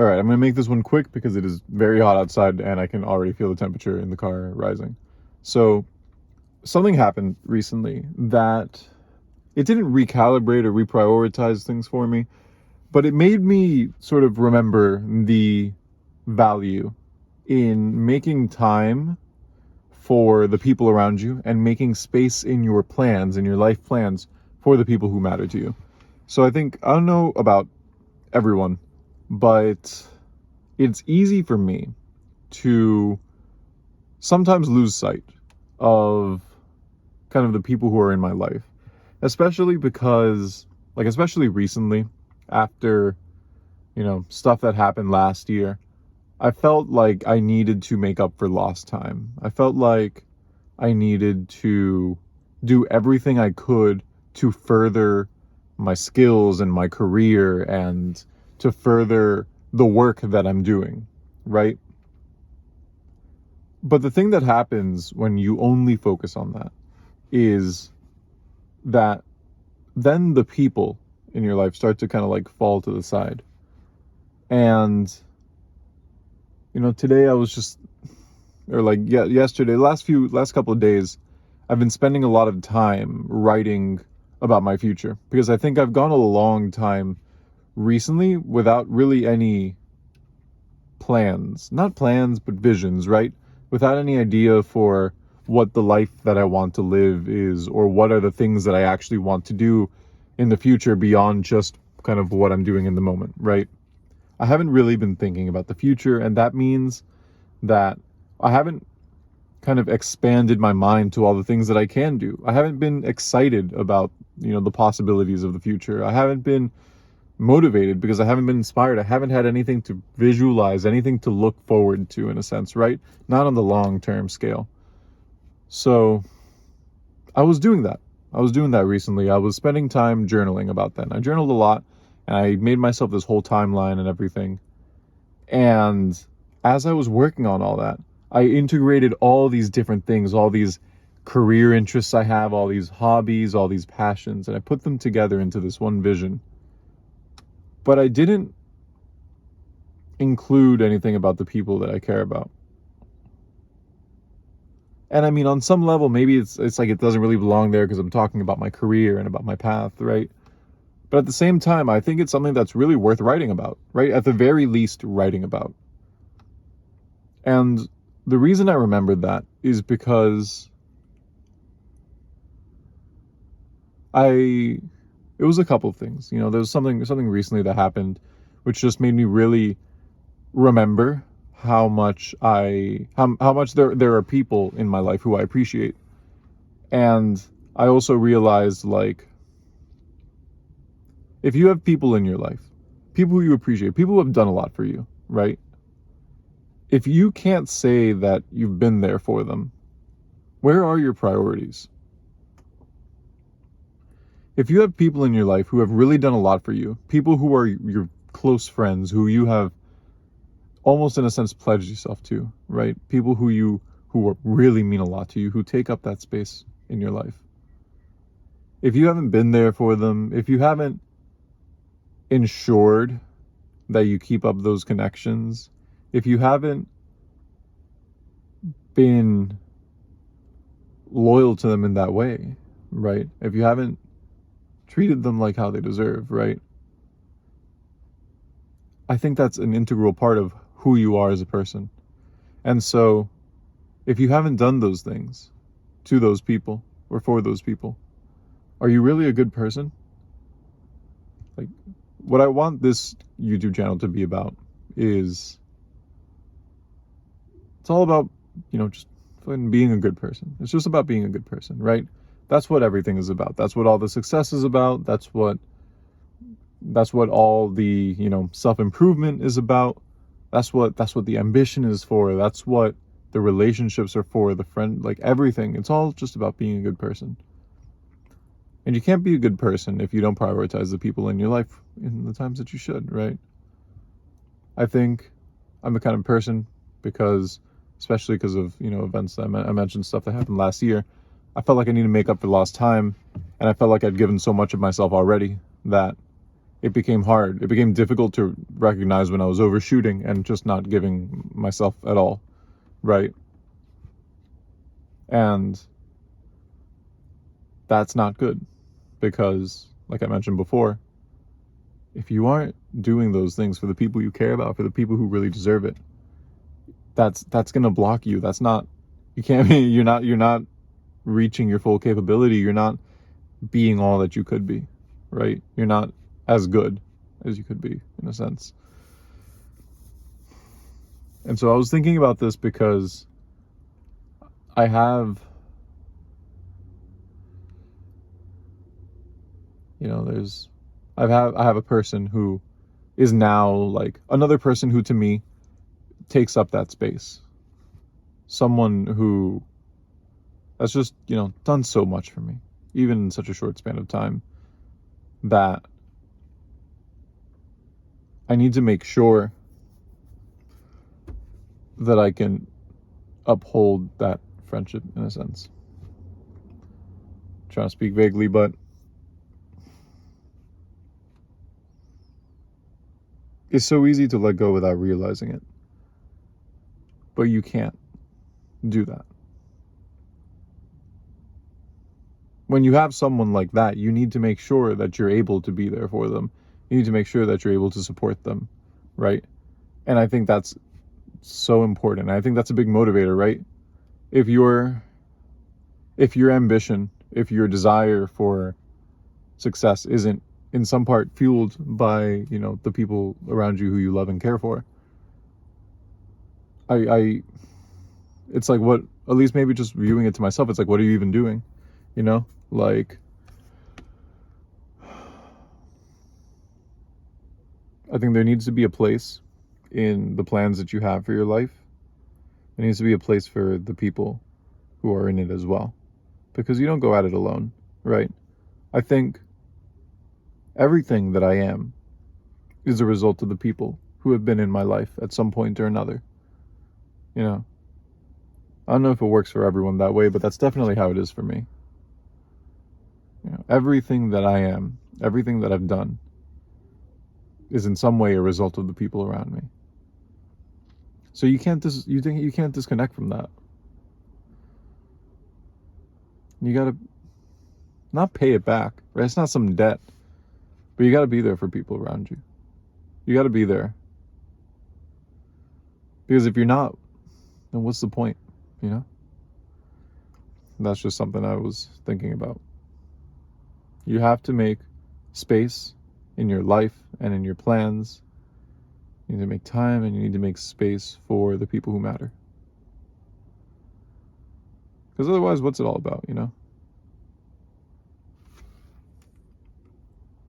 All right, I'm going to make this one quick because it is very hot outside and I can already feel the temperature in the car rising. So, something happened recently that it didn't recalibrate or reprioritize things for me, but it made me sort of remember the value in making time for the people around you and making space in your plans, in your life plans, for the people who matter to you. So I think, I don't know about everyone, but it's easy for me to sometimes lose sight of kind of the people who are in my life, especially because, especially recently, after, stuff that happened last year, I felt like I needed to make up for lost time. I felt like I needed to do everything I could to further my skills and my career and to further the work that I'm doing, right? But the thing that happens when you only focus on that is that then the people in your life start to kind of fall to the side. And, today I was just, yesterday, last couple of days, I've been spending a lot of time writing about my future because I think I've gone a long time recently without really any plans, not plans, but visions, right? Without any idea for what the life that I want to live is, or what are the things that I actually want to do in the future beyond just kind of what I'm doing in the moment, right? I haven't really been thinking about the future, and that means that I haven't kind of expanded my mind to all the things that I can do. I haven't been excited about, the possibilities of the future. I haven't been motivated because I haven't been inspired. I haven't had anything to visualize, anything to look forward to, in a sense, right? Not on the long-term scale. So I was doing that. Recently. I was spending time journaling about that. And I journaled a lot, and I made myself this whole timeline and everything. And as I was working on all that, I integrated all these different things, all these career interests I have, all these hobbies, all these passions, and I put them together into this one vision. But I didn't include anything about the people that I care about. And I mean, on some level, maybe it's like it doesn't really belong there because I'm talking about my career and about my path, right? But at the same time, I think it's something that's really worth writing about, right? At the very least, writing about. And the reason I remembered that is because it was a couple of things. There was something recently that happened which just made me really remember how much there are people in my life who I appreciate. And I also realized, if you have people in your life, people who you appreciate, people who have done a lot for you, right? If you can't say that you've been there for them, where are your priorities? If you have people in your life who have really done a lot for you, people who are your close friends, who you have almost in a sense pledged yourself to, right? People who really mean a lot to you, who take up that space in your life. If you haven't been there for them, if you haven't ensured that you keep up those connections, if you haven't been loyal to them in that way, right? If you haven't treated them like how they deserve, right? I think that's an integral part of who you are as a person. And so, if you haven't done those things to those people or for those people, are you really a good person? What I want this YouTube channel to be about is, it's all about, just being a good person. It's just about being a good person, right? That's what everything is about. That's what all the success is about. That's what all the, self-improvement is about. That's what the ambition is for. That's what the relationships are for, the friend, everything. It's all just about being a good person. And you can't be a good person if you don't prioritize the people in your life in the times that you should, right? I think I'm the kind of person, especially because of, events that I mentioned, stuff that happened last year, I felt like I need to make up for lost time, and I felt like I'd given so much of myself already that it became hard. It became difficult to recognize when I was overshooting and just not giving myself at all, right? And that's not good because, like I mentioned before, if you aren't doing those things for the people you care about, for the people who really deserve it, that's going to block you. That's not, you can't be, you're not reaching your full capability. You're not being all that you could be, right? You're not as good as you could be, in a sense. And so I was thinking about this because I have, I have a person who is now like another person who to me takes up that space. Someone who has just, done so much for me, even in such a short span of time, that I need to make sure that I can uphold that friendship, in a sense. I'm trying to speak vaguely, but it's so easy to let go without realizing it. But you can't do that. When you have someone like that, you need to make sure that you're able to be there for them. You need to make sure that you're able to support them, right? And I think that's so important. I think that's a big motivator, right? If your ambition, if your desire for success isn't in some part fueled by, the people around you who you love and care for, it's like, what, at least maybe just viewing it to myself, it's like, what are you even doing? Like, I think there needs to be a place in the plans that you have for your life. There needs to be a place for the people who are in it as well, because you don't go at it alone, right? I think everything that I am is a result of the people who have been in my life at some point or another. I don't know if it works for everyone that way, but that's definitely how it is for me. Everything that I am, everything that I've done is in some way a result of the people around me. So you can't disconnect from that. You gotta not pay it back, right? It's not some debt, but you gotta be there for people around you. You gotta be there. Because if you're not, then what's the point, And that's just something I was thinking about. You have to make space in your life and in your plans. You need to make time and you need to make space for the people who matter. Because otherwise, what's it all about,